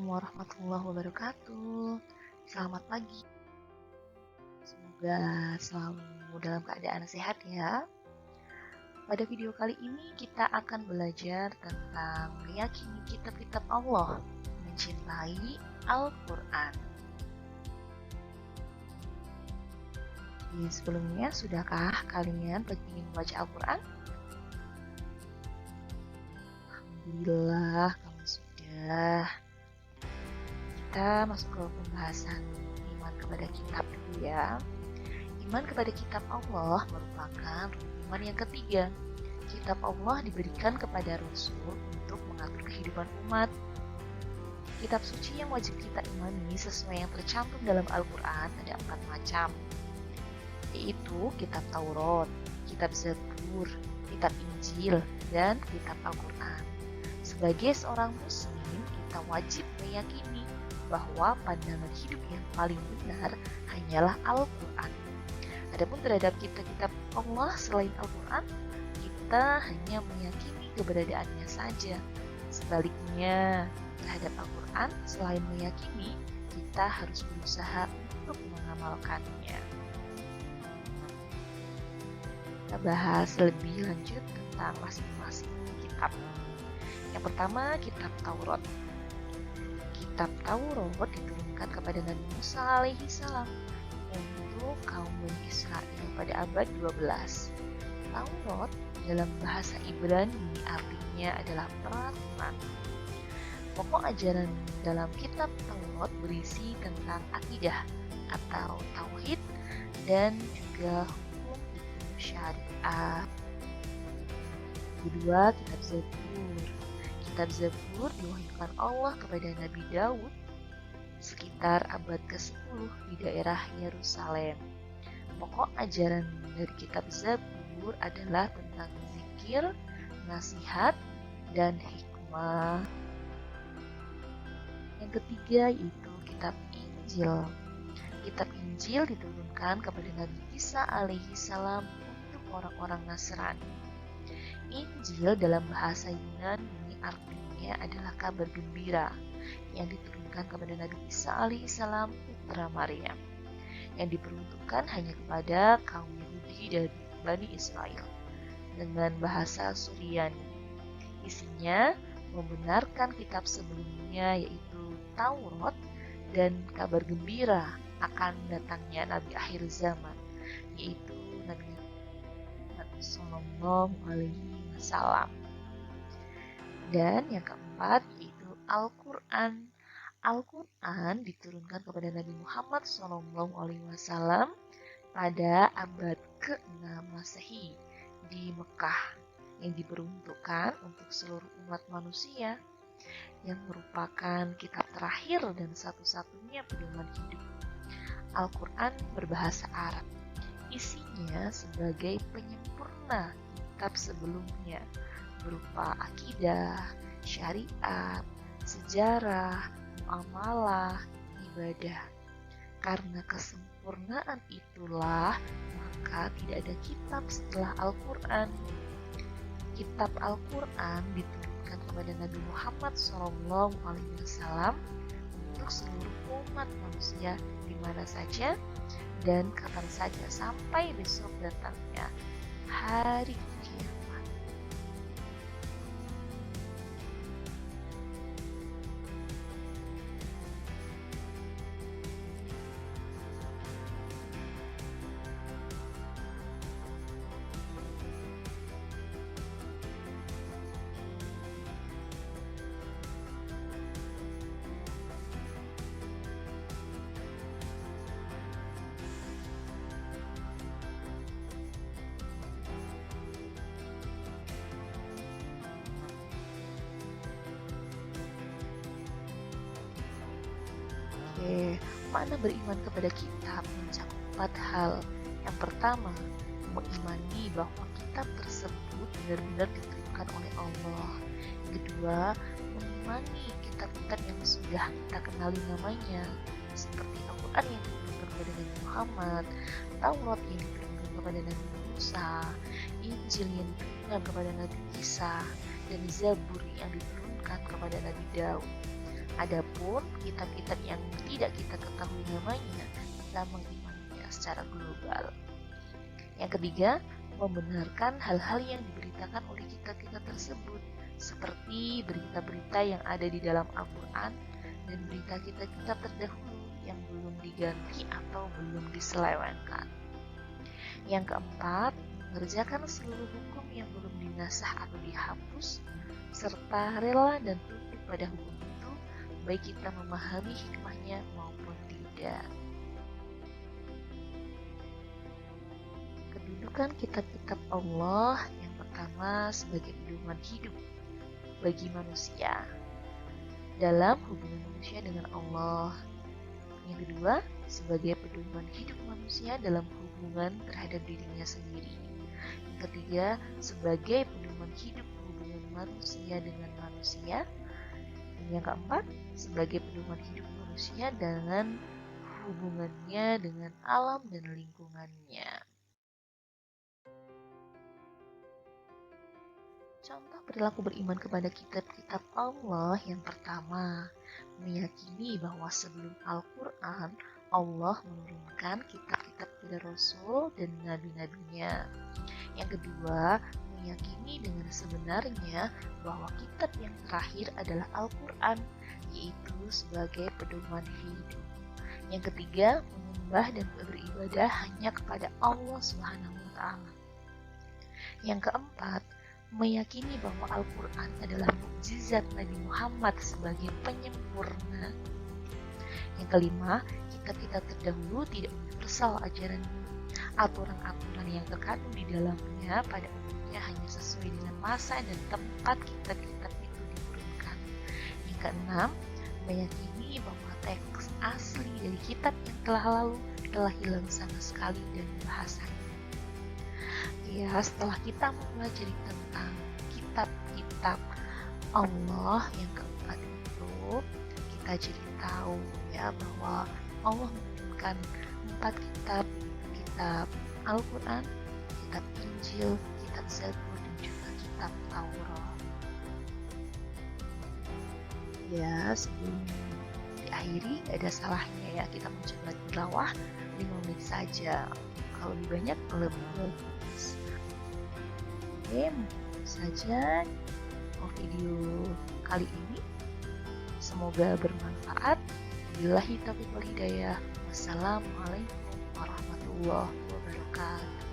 warahmatullahi wabarakatuh. Selamat pagi. Semoga selalu dalam keadaan sehat ya. Pada video kali ini kita akan belajar tentang meyakini kitab-kitab Allah, mencintai Al-Quran. Sebelumnya, sudahkah kalian ingin membaca Al-Quran? Alhamdulillah, kamu sudah. Kita masuk ke pembahasan iman kepada kitab dulu ya. Iman kepada kitab Allah merupakan iman yang ketiga. Kitab Allah diberikan kepada Rasul untuk mengatur kehidupan umat. Kitab suci yang wajib kita imani sesuai yang tercantum dalam Al-Quran ada 4 macam, yaitu kitab Taurat, kitab Zabur, kitab Injil, dan kitab Al-Quran. Sebagai seorang muslim, kita wajib meyakini bahwa pandangan hidup yang paling benar hanyalah Al-Quran. Adapun terhadap kitab-kitab Allah selain Al-Quran, kita hanya meyakini keberadaannya saja. Sebaliknya, terhadap Al-Quran, selain meyakini, kita harus berusaha untuk mengamalkannya. Kita bahas lebih lanjut tentang masing-masing kitab. Yang pertama, kitab Taurat. Kitab Taurat diturunkan kepada Nabi Musa alaihi salam untuk kaum Bani Israel pada abad 12. Taurat dalam bahasa Ibrani artinya adalah peraturan. Pokok ajaran dalam kitab Taurat berisi tentang akidah atau tauhid dan juga hukum syariat. Kedua, kitab Zabur. Kitab Zabur diwahyukan Allah kepada Nabi Daud sekitar abad ke-10 di daerah Yerusalem. Pokok ajaran dari kitab Zabur adalah tentang zikir, nasihat, dan hikmah. Yang ketiga yaitu kitab Injil. Kitab Injil diturunkan kepada Nabi Isa alaihi salam untuk orang-orang Nasrani. Injil dalam bahasa Yunani artinya adalah kabar gembira yang diturunkan kepada Nabi Isa alaihi salam putra Maryam, yang diperuntukkan hanya kepada kaum Yahudi dan Bani Israel dengan bahasa Suryani. Isinya membenarkan kitab sebelumnya yaitu Taurat dan kabar gembira akan datangnya Nabi akhir zaman yaitu Nabi Muhammad Sallallahu Alaihi Wasallam. Dan yang keempat yaitu Al-Quran. Al-Quran diturunkan kepada Nabi Muhammad SAW pada abad ke-6 Masehi di Mekah, yang diperuntukkan untuk seluruh umat manusia, yang merupakan kitab terakhir dan satu-satunya pedoman hidup. Al-Quran berbahasa Arab. Isinya sebagai penyempurna kitab sebelumnya, berupa akidah, syariat, sejarah, muamalah, ibadah. Karena kesempurnaan itulah, maka tidak ada kitab setelah Al-Quran. Kitab Al-Quran diturunkan kepada Nabi Muhammad SAW untuk seluruh umat manusia di mana saja dan kapan saja sampai besok datangnya hari kiamat. Makna beriman kepada kitab mencakup 4 hal. Yang pertama, mengimani bahwa kitab tersebut benar-benar diturunkan oleh Allah. Yang kedua, mengimani kitab-kitab yang sudah kita kenali namanya, seperti Al-Quran yang diturunkan kepada Nabi Muhammad, Taurat yang diturunkan kepada Nabi Musa, Injil yang diturunkan kepada Nabi Isa, dan Zabur yang diturunkan kepada Nabi Daud. Adapun kitab-kitab yang tidak kita ketahui namanya, kita mengimaninya secara global. Yang ketiga, membenarkan hal-hal yang diberitakan oleh kitab-kitab tersebut, seperti berita-berita yang ada di dalam Al-Quran dan berita kitab-kitab terdahulu yang belum diganti atau belum diselewengkan. Yang keempat, mengerjakan seluruh hukum yang belum dinasah atau dihapus, serta rela dan tunduk pada hukum itu, baik kita memahami hikmahnya maupun tidak. Kedudukan kitab-kitab Allah yang pertama sebagai pedoman hidup bagi manusia dalam hubungan manusia dengan Allah. Yang kedua, sebagai pedoman hidup manusia dalam hubungan terhadap dirinya sendiri. Yang ketiga, sebagai pedoman hidup hubungan manusia dengan manusia. Dan yang keempat, sebagai pedoman hidup manusia dengan hubungannya dengan alam dan lingkungannya. Contoh perilaku beriman kepada kitab-kitab Allah yang pertama, meyakini bahwa sebelum Al-Quran, Allah menurunkan kitab-kitab kepada Rasul dan nabi-nabinya. Yang kedua, meyakini dengan sebenarnya bahwa kitab yang terakhir adalah Al-Quran, yaitu sebagai pedoman hidup. Yang ketiga, menyembah dan beribadah hanya kepada Allah SWT. Yang keempat, meyakini bahwa Al-Quran adalah mukjizat Nabi Muhammad sebagai penyempurna. Yang kelima, kitab-kitab terdahulu tidak universal ajaran aturan-aturan yang terkandung di dalamnya pada umumnya hanya sesuai dengan masa dan tempat kitab-kitab itu diturunkan. Yang keenam, meyakini bahwa teks asli dari kitab yang telah lalu telah hilang sama sekali dari bahasanya. Ya, setelah kita mempelajari tentang kitab-kitab Allah yang keempat itu, kita jadi tahu ya bahwa Allah menurunkan 4 kitab Al-Quran, kitab Injil, kitab Zabur, dan juga kitab Taurat. Ya, sebelum diakhiri gak ada salahnya ya kita mencoba tilawah 5 menit saja. Kalau lebih banyak lebih bagus. Oke, mungkin saja video kali ini. Semoga bermanfaat. Billahi taufiq wal hidayah. Wassalamualaikum warahmatullahi wabarakatuh.